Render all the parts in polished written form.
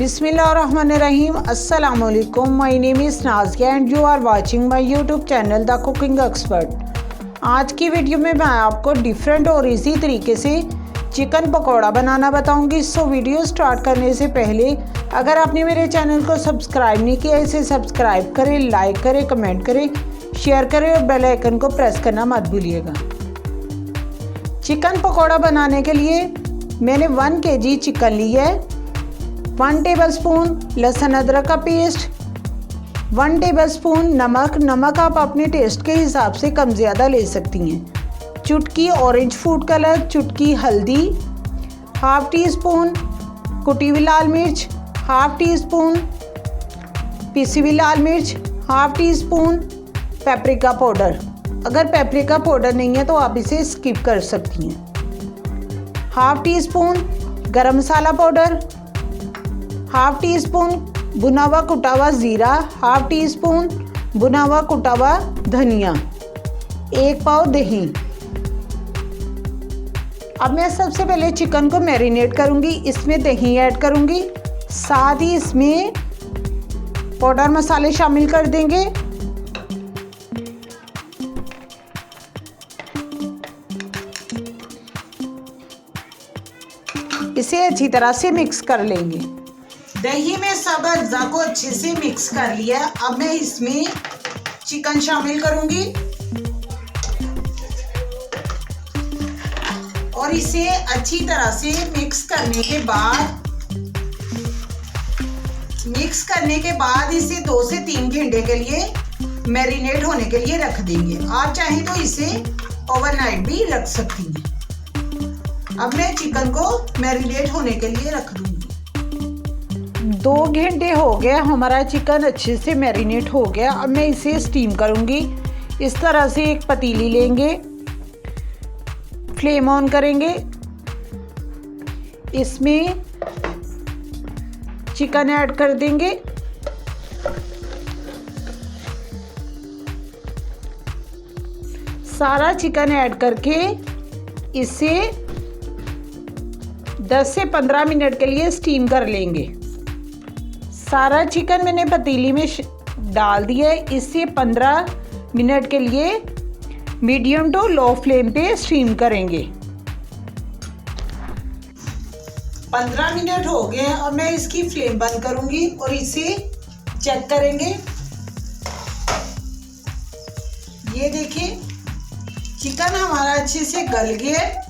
Bismillahirrahmanirrahim. Assalamu alaikum. My name is Nazia and you are watching my YouTube channel The Cooking Expert. आज की video में मैं आपको different और easy तरीके से चिकन पकौड़ा बनाना बताऊंगी। सो वीडियो स्टार्ट करने से पहले अगर आपने मेरे चैनल को सब्सक्राइब नहीं किया इसे सब्सक्राइब करें, लाइक करें, कमेंट करें, शेयर करें और बेल आइकन को प्रेस करना मत भूलिएगा। चिकन पकौड़ा बनाने के लिए मैंने 1 kg चिकन लिया है, 1 टेबलस्पून लहसुन अदरक का पेस्ट, 1 टेबलस्पून नमक आप अपने टेस्ट के हिसाब से कम ज़्यादा ले सकती हैं, चुटकी ऑरेंज फूड कलर, चुटकी हल्दी, हाफ़ टी स्पून कुटी हुई लाल मिर्च, हाफ़ टी स्पून पिसी हुई लाल मिर्च, half tea spoon paprika powder. अगर पेपरिका पाउडर नहीं है तो आप इसे स्किप कर सकती हैं। हाफ़ टी स्पून गरम मसाला पाउडर, हाफ़ टी स्पून भुना हुआ कुटा हुआ ज़ीरा, हाफ़ टी स्पून भुना हुआ कुटा हुआ धनिया, 1 पाव दही। अब मैं सबसे पहले चिकन को मैरिनेट करूंगी, इसमें दही ऐड करूंगी, साथ ही इसमें पाउडर मसाले शामिल कर देंगे। इसे अच्छी तरह से मिक्स कर लेंगे। दही में सब अज्जा को अच्छे से मिक्स कर लिया। अब मैं इसमें चिकन शामिल करूंगी और इसे अच्छी तरह से मिक्स करने के बाद इसे 2 से 3 घंटे के लिए मैरिनेट होने के लिए रख देंगे। आप चाहें तो इसे ओवरनाइट भी रख सकती हैं। अब मैं चिकन को मैरिनेट होने के लिए रख दूंगी। 2 घंटे हो गया, हमारा चिकन अच्छे से मैरिनेट हो गया। अब मैं इसे स्टीम करूंगी। इस तरह से एक पतीली लेंगे, फ्लेम ऑन करेंगे, इसमें चिकन ऐड कर देंगे। सारा चिकन ऐड करके इसे 10 से 15 मिनट के लिए स्टीम कर लेंगे। सारा चिकन मैंने पतीली में डाल दिया है। इसे 15 मिनट के लिए मीडियम टू लो फ्लेम पे स्टीम करेंगे। 15 मिनट हो गए। अब मैं इसकी फ्लेम बंद करूंगी और इसे चेक करेंगे। ये देखिए चिकन हमारा अच्छे से गल गया है।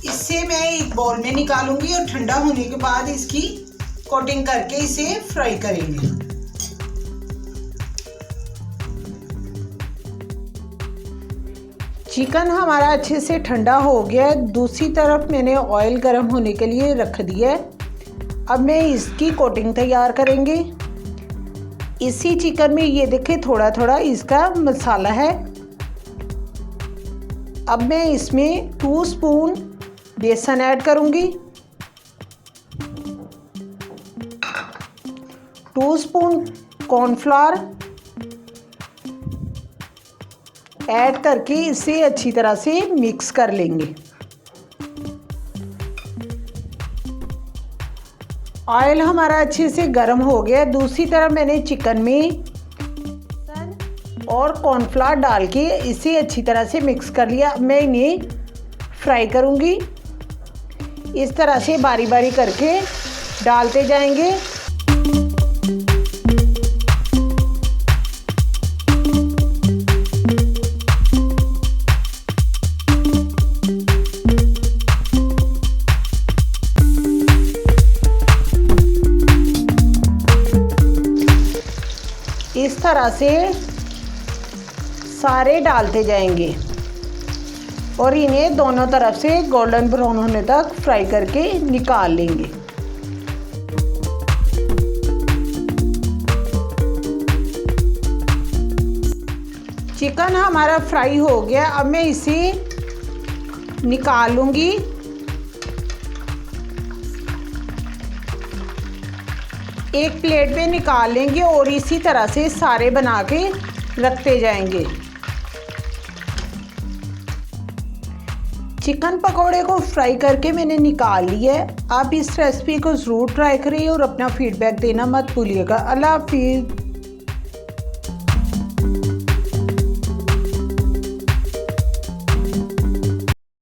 इसे मैं एक बाउल में निकालूंगी और ठंडा होने के बाद इसकी कोटिंग करके इसे फ्राई करेंगे। चिकन हमारा अच्छे से ठंडा हो गया है। दूसरी तरफ मैंने ऑयल गर्म होने के लिए रख दिया है। अब मैं इसकी कोटिंग तैयार करेंगे। इसी चिकन में ये देखिए थोड़ा थोड़ा इसका मसाला है। अब मैं इसमें 2 स्पून बेसन ऐड करूंगी, 2 स्पून कॉर्नफ्लोर ऐड करके इसे अच्छी तरह से मिक्स कर लेंगे। ऑयल हमारा अच्छे से गर्म हो गया। दूसरी तरफ मैंने चिकन में और कॉर्नफ्लोर डाल के इसे अच्छी तरह से मिक्स कर लिया। मैं इन्हें फ्राई करूंगी। इस तरह से बारी बारी करके डालते जाएंगे। इस तरह से सारे डालते जाएंगे और इन्हें दोनों तरफ से गोल्डन ब्राउन होने तक फ्राई करके निकाल लेंगे। चिकन हमारा फ्राई हो गया। अब मैं इसे निकाल लूंगी। एक प्लेट में निकाल लेंगे और इसी तरह से सारे बना के रखते जाएंगे। चिकन पकौड़े को फ्राई करके मैंने निकाल लिया है। आप इस रेसिपी को ज़रूर ट्राई करिए और अपना फीडबैक देना मत भूलिएगा। अल्लाह हाफिज़।